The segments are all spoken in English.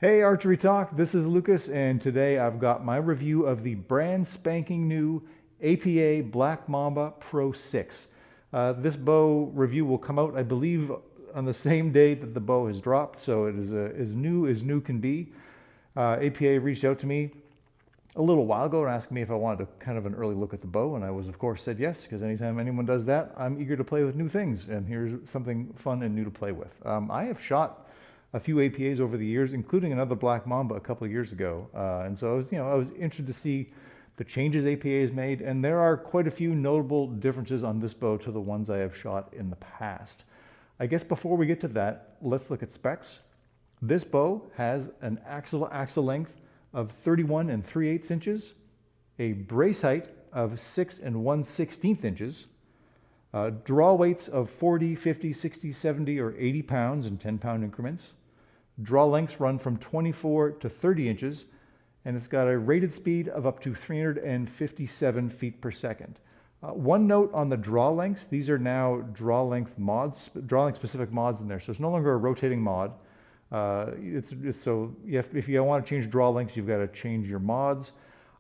Hey Archery Talk, this is Lucas, and today I've got my review of the brand spanking new APA Black Mamba Pro 6. This bow review will come out, I believe, on the same day that the bow has dropped, so it is as new can be. APA reached out to me a little while ago and asked me if I wanted a kind of an early look at the bow, and I was of course said yes, because anytime anyone does that, I'm eager to play with new things, and here's something fun and new to play with. I have shot a few APAs over the years, including another Black Mamba a couple of years ago. And so I was interested to see the changes APA has made, and there are quite a few notable differences on this bow to the ones I have shot in the past. I guess before we get to that, let's look at specs. This bow has an axle length of 31 3/8 inches, a brace height of 6 1/16 inches, draw weights of 40, 50, 60, 70, or 80 pounds in 10-pound increments. Draw lengths run from 24 to 30 inches, and it's got a rated speed of up to 357 feet per second. One note on the draw lengths: these are now draw length specific mods in there, so it's no longer a rotating mod. So if you want to change draw lengths, you've got to change your mods.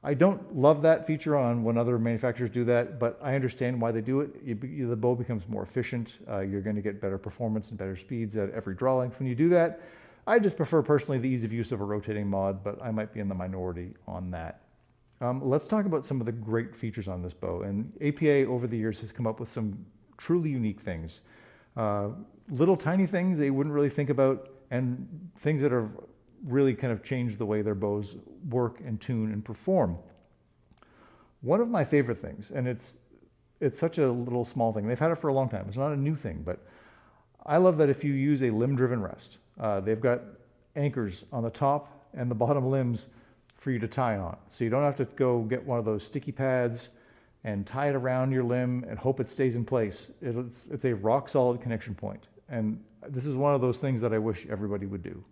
I don't love that feature on when other manufacturers do that, but I understand why they do it. The bow becomes more efficient. You're going to get better performance and better speeds at every draw length when you do that. I just prefer personally the ease of use of a rotating mod, but I might be in the minority on that. Let's talk about some of the great features on this bow. And APA over the years has come up with some truly unique things. Little tiny things that you wouldn't really think about, and things that have really kind of changed the way their bows work and tune and perform. One of my favorite things, and it's such a little small thing, they've had it for a long time, it's not a new thing, but I love that if you use a limb-driven rest, they've got anchors on the top and the bottom limbs for you to tie on. So you don't have to go get one of those sticky pads and tie it around your limb and hope it stays in place. It's a rock-solid connection point. And this is one of those things that I wish everybody would do.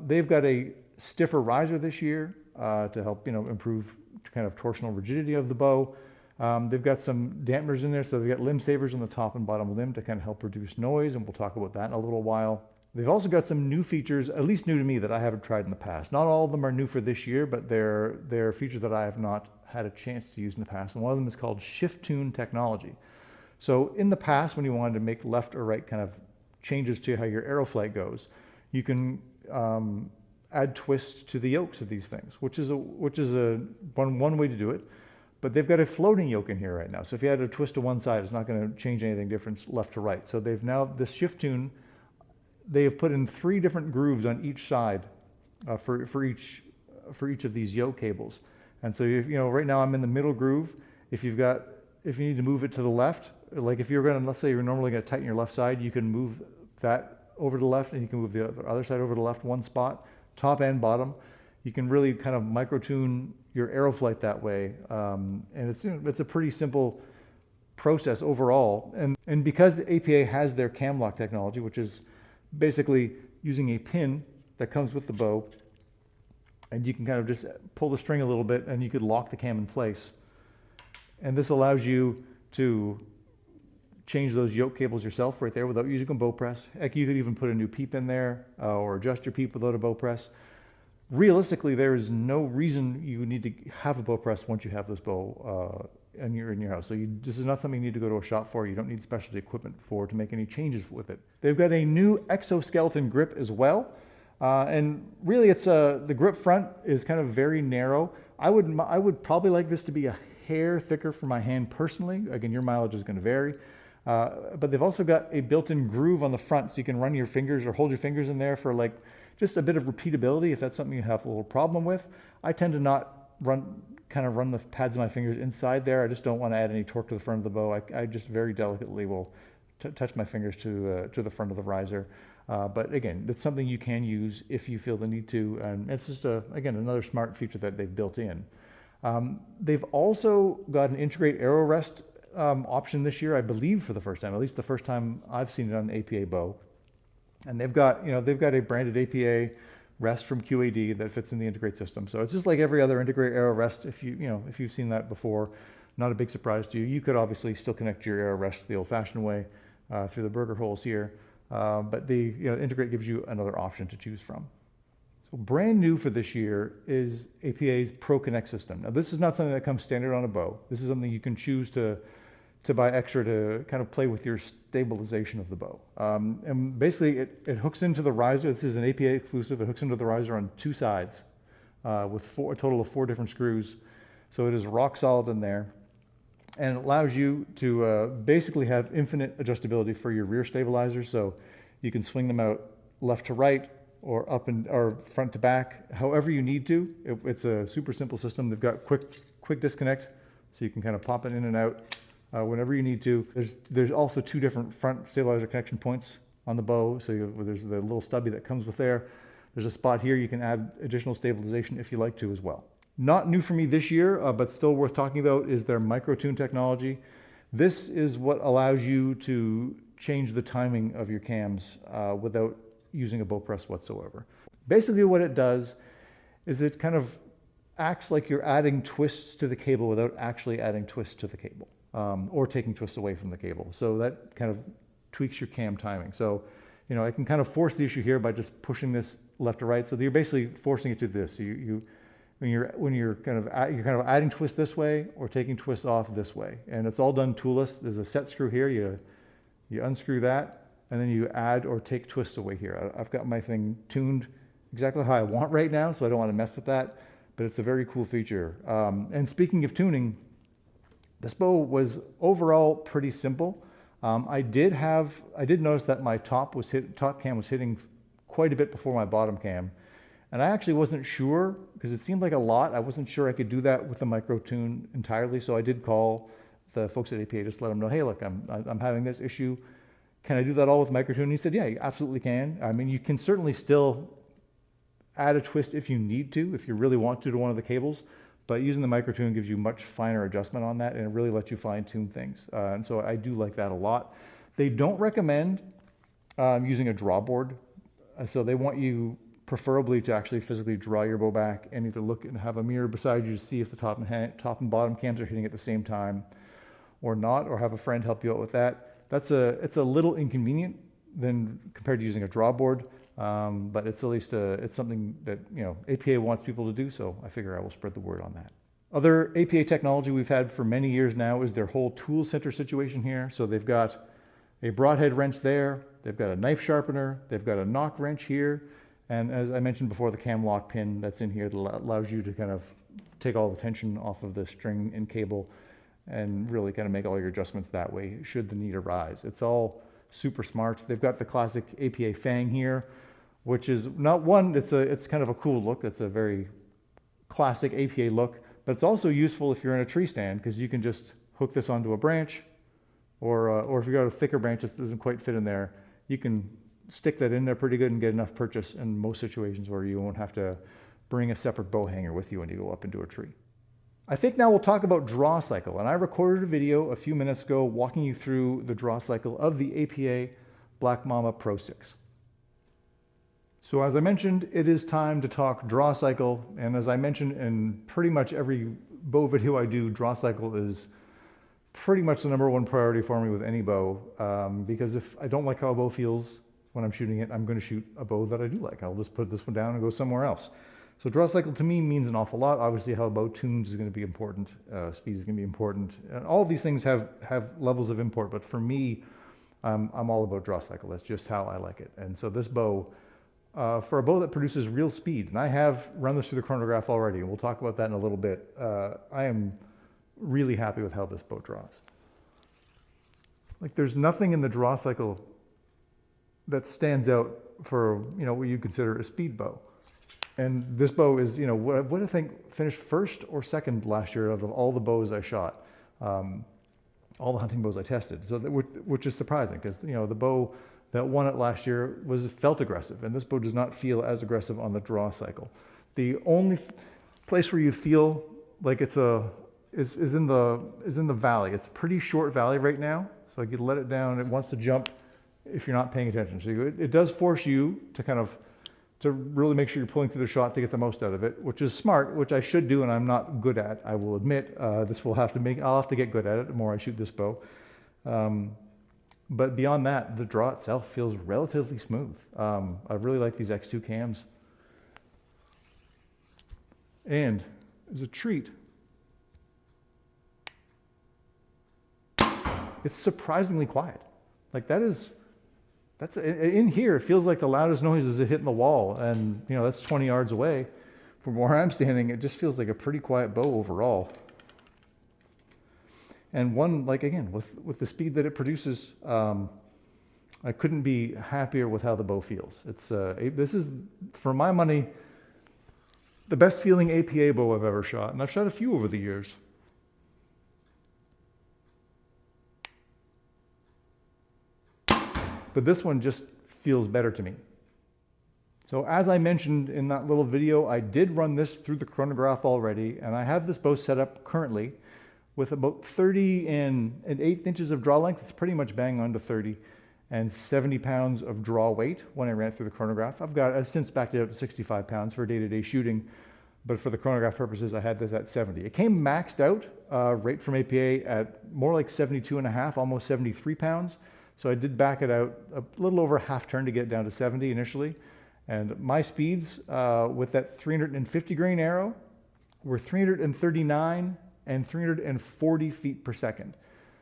They've got a stiffer riser this year to help improve kind of torsional rigidity of the bow. They've got some dampeners in there, so they've got limb savers on the top and bottom limb to kind of help reduce noise, and we'll talk about that in a little while. They've also got some new features, at least new to me, that I haven't tried in the past. Not all of them are new for this year, but they're features that I have not had a chance to use in the past, and one of them is called shift tune technology. So in the past, when you wanted to make left or right kind of changes to how your arrow flight goes, you can add twist to the yokes of these things, which is one way to do it. But they've got a floating yoke in here right now. So if you had a twist to one side, it's not going to change anything different left to right. So they've now, this shift tune, they have put in 3 different grooves on each side for each of these yoke cables. And so right now I'm in the middle groove. If you need to move it to the left, like if you're going to, let's say you're normally going to tighten your left side, you can move that over to the left, and you can move the other side over to the left one spot, top and bottom. You can really kind of micro-tune your arrow flight that way, and it's a pretty simple process overall. And because APA has their cam lock technology, which is basically using a pin that comes with the bow, and you can kind of just pull the string a little bit, and you could lock the cam in place. And this allows you to change those yoke cables yourself right there without using a bow press. Heck, you could even put a new peep in there or adjust your peep without a bow press. Realistically, there is no reason you need to have a bow press once you have this bow in your house. So this is not something you need to go to a shop for. You don't need specialty equipment to make any changes with it. They've got a new exoskeleton grip as well. And really the grip front is kind of very narrow. I would probably like this to be a hair thicker for my hand personally. Again, your mileage is going to vary. But they've also got a built-in groove on the front, so you can run your fingers or hold your fingers in there for like just a bit of repeatability if that's something you have a little problem with. I tend to not run the pads of my fingers inside there. I just don't want to add any torque to the front of the bow. I just very delicately will touch my fingers to the front of the riser. But again, it's something you can use if you feel the need to, and it's just again another smart feature that they've built in. They've also got an integrate arrow rest option this year, I believe, for the first time, at least the first time I've seen it on an APA bow. And they've got a branded APA rest from QAD that fits in the integrate system. So it's just like every other integrate arrow rest. If you've seen that before, not a big surprise to you. You could obviously still connect your arrow rest the old-fashioned way through the burger holes here, but the integrate gives you another option to choose from. So brand new for this year is APA's Pro Connect system. Now this is not something that comes standard on a bow. This is something you can choose to buy extra to kind of play with your stabilization of the bow. And basically it hooks into the riser. This is an APA exclusive. It hooks into the riser on two sides with a total of 4 different screws. So it is rock solid in there. And it allows you to basically have infinite adjustability for your rear stabilizers. So you can swing them out left to right or or front to back, however you need to. It's a super simple system. They've got quick disconnect, so you can kind of pop it in and out whenever you need to. There's also 2 different front stabilizer connection points on the bow. So there's the little stubby that comes with there. There's a spot here you can add additional stabilization if you like to as well. Not new for me this year, but still worth talking about is their microtune technology. This is what allows you to change the timing of your cams without using a bow press whatsoever. Basically what it does is it kind of acts like you're adding twists to the cable without actually adding twists to the cable, or taking twists away from the cable. So that kind of tweaks your cam timing. So, I can kind of force the issue here by just pushing this left to right. So you're basically forcing it to this. When you're kind of adding twists this way or taking twists off this way, and it's all done toolless. There's a set screw here. You unscrew that, and then you add or take twists away here. I've got my thing tuned exactly how I want right now, so I don't want to mess with that. But it's a very cool feature. And speaking of tuning, this bow was overall pretty simple. I did notice that my top cam was hitting quite a bit before my bottom cam. And I actually wasn't sure, because it seemed like a lot. I wasn't sure I could do that with the microtune entirely. So I did call the folks at APA, just let them know, hey, look, I'm having this issue. Can I do that all with microtune? And he said, yeah, you absolutely can. I mean, you can certainly still add a twist if you need to, if you really want to one of the cables. But using the microtune gives you much finer adjustment on that, and it really lets you fine tune things. And so I do like that a lot. They don't recommend using a drawboard. So they want you preferably to actually physically draw your bow back and either look and have a mirror beside you to see if the top and bottom cams are hitting at the same time or not, or have a friend help you out with that. It's a little inconvenient than compared to using a drawboard, but it's at least it's something that APA wants people to do, so I figure I will spread the word on that. Other APA technology we've had for many years now is their whole tool center situation here. So they've got a broadhead wrench there, they've got a knife sharpener, they've got a knock wrench here, and as I mentioned before, the cam lock pin that's in here that allows you to kind of take all the tension off of the string and cable and really kind of make all your adjustments that way should the need arise. It's all super smart. They've got the classic APA fang here, which is not one, it's kind of a cool look. It's a very classic APA look, but it's also useful if you're in a tree stand, because you can just hook this onto a branch, or if you've got a thicker branch that doesn't quite fit in there, you can stick that in there pretty good and get enough purchase in most situations where you won't have to bring a separate bow hanger with you when you go up into a tree. I think now we'll talk about draw cycle, and I recorded a video a few minutes ago walking you through the draw cycle of the APA Black Mamba Pro 6. So as I mentioned, it is time to talk draw cycle, and as I mentioned in pretty much every bow video I do, draw cycle is pretty much the #1 priority for me with any bow, because if I don't like how a bow feels when I'm shooting it, I'm going to shoot a bow that I do like. I'll just put this one down and go somewhere else. So draw cycle to me means an awful lot. Obviously how a bow tunes is going to be important, speed is going to be important, and all of these things have levels of import, but for me, I'm all about draw cycle. That's just how I like it. And so this bow, for a bow that produces real speed, and I have run this through the chronograph already, and we'll talk about that in a little bit, I am really happy with how this bow draws. Like, there's nothing in the draw cycle that stands out for what you consider a speed bow. And this bow is what I think finished first or second last year out of all the bows I shot, all the hunting bows I tested. So which is surprising, because the bow that won it last year felt aggressive, and this bow does not feel as aggressive on the draw cycle. The only place where you feel like it's is in the valley. It's a pretty short valley right now, so you let it down. It wants to jump if you're not paying attention. So it does force you to really make sure you're pulling through the shot to get the most out of it, which is smart, which I should do and I'm not good at. I will admit I'll have to get good at it the more I shoot this bow. But beyond that, the draw itself feels relatively smooth. I really like these X2 cams. And as a treat, it's surprisingly quiet. Like that's in here, it feels like the loudest noise is it hitting the wall. And that's 20 yards away from where I'm standing. It just feels like a pretty quiet bow overall. And again, with the speed that it produces, I couldn't be happier with how the bow feels. This is, for my money, the best feeling APA bow I've ever shot. And I've shot a few over the years. But this one just feels better to me. So as I mentioned in that little video, I did run this through the chronograph already, and I have this bow set up currently with about 30 and 1/8 inches of draw length. It's pretty much bang on to 30, and 70 pounds of draw weight when I ran it through the chronograph. I've since backed it up to 65 pounds for day-to-day shooting, but for the chronograph purposes, I had this at 70. It came maxed out right from APA at more like 72.5, almost 73 pounds. So I did back it out a little over half turn to get it down to 70 initially. And my speeds with that 350 grain arrow were 339 and 340 feet per second.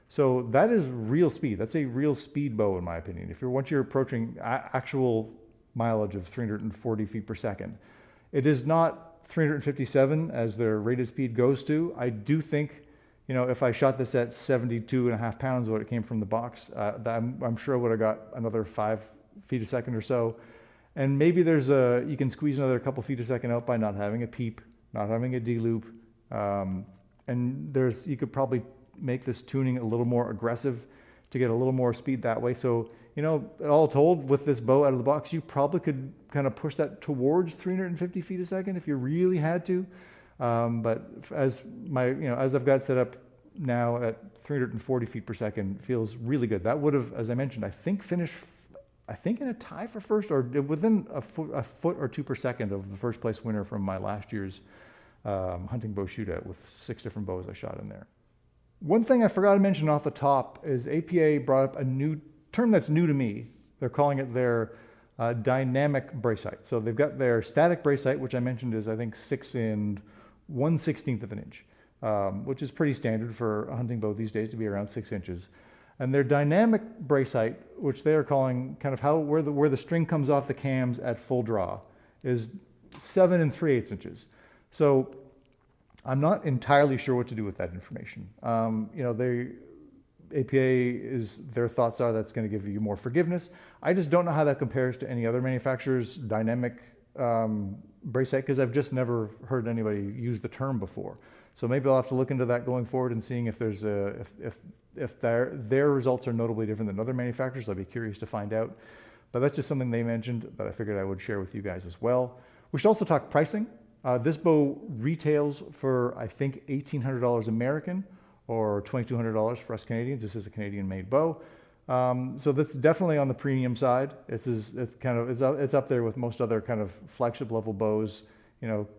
So that is real speed. That's a real speed bow in my opinion. Once you're approaching actual mileage of 340 feet per second. It is not 357 as their rated speed goes to. I do think, if I shot this at 72.5 pounds, what it came from the box, I'm sure I would have got another 5 feet a second or so. And maybe you can squeeze another couple feet a second out by not having a peep, not having a D-loop. And you could probably make this tuning a little more aggressive to get a little more speed that way. So, all told, with this bow out of the box, you probably could kind of push that towards 350 feet a second if you really had to. But as I've got it set up now at 340 feet per second, feels really good. That would have, as I mentioned, I think finished in a tie for first, or within a foot or 2 per second of the first place winner from my last year's hunting bow shootout with 6 different bows I shot in there. One thing I forgot to mention off the top is APA brought up a new term that's new to me. They're calling it their dynamic brace height. So they've got their static brace height, which I mentioned is I think 6 1/16 of an inch, which is pretty standard for a hunting bow these days to be around 6 inches. And their dynamic brace height, which they are calling kind of where the string comes off the cams at full draw, is 7 3/8 inches. So I'm not entirely sure what to do with that information. APA their thoughts are that's going to give you more forgiveness. I just don't know how that compares to any other manufacturer's dynamic brace height, because I've just never heard anybody use the term before. So maybe I'll have to look into that going forward and seeing if there's if their results are notably different than other manufacturers. I'll be curious to find out. But that's just something they mentioned that I figured I would share with you guys as well. We should also talk pricing. This bow retails for, I think, $1,800 American or $2,200 for us Canadians. This is a Canadian-made bow. So that's definitely on the premium side. It's up there with most other kind of flagship level bows,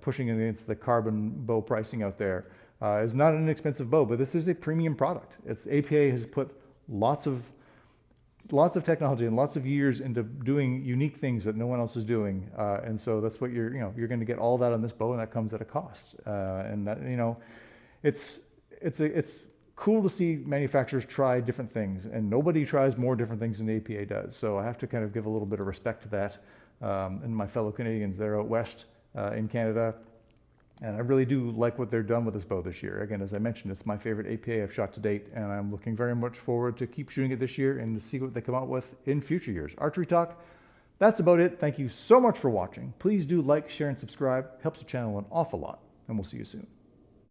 pushing against the carbon bow pricing out there. It's not an inexpensive bow, but this is a premium product. APA has put lots of technology and lots of years into doing unique things that no one else is doing, and so that's what you're going to get all that on this bow, and that comes at a cost. And that it's cool to see manufacturers try different things, and nobody tries more different things than APA does. So I have to kind of give a little bit of respect to that, and my fellow Canadians there out west in Canada. And I really do like what they're done with this bow this year. Again, as I mentioned, it's my favorite APA I've shot to date, and I'm looking very much forward to keep shooting it this year and to see what they come out with in future years. Archery Talk, that's about it. Thank you so much for watching. Please do like, share, and subscribe. Helps the channel an awful lot, and we'll see you soon.